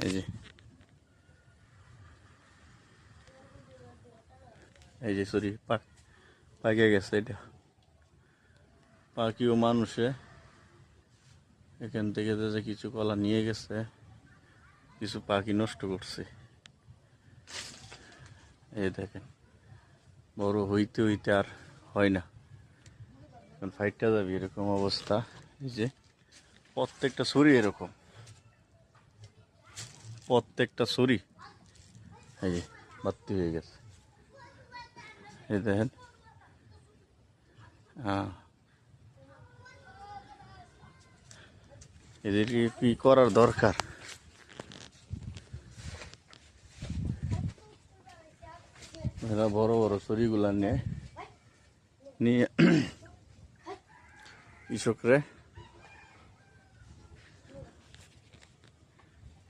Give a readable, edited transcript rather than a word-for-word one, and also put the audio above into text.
এই যে সরি পাকে গেছে এটা। পাখিও মানুষে এখান থেকে যে কিছু কলা নিয়ে গেছে, কিছু পাখি নষ্ট করছে। এই দেখেন, বড় হইতে হইতে আর হয় না, এখন ফাইটটা যাবে এরকম অবস্থা। এই যে প্রত্যেকটা ছুরি এরকম, প্রত্যেকটা ছুরি এই যে বাতি হয়ে গেছে। এই দেখেন, এদেরকে কি করার দরকার? এরা বড় বড় ছুরিগুলা নিয়ে কৃষকরে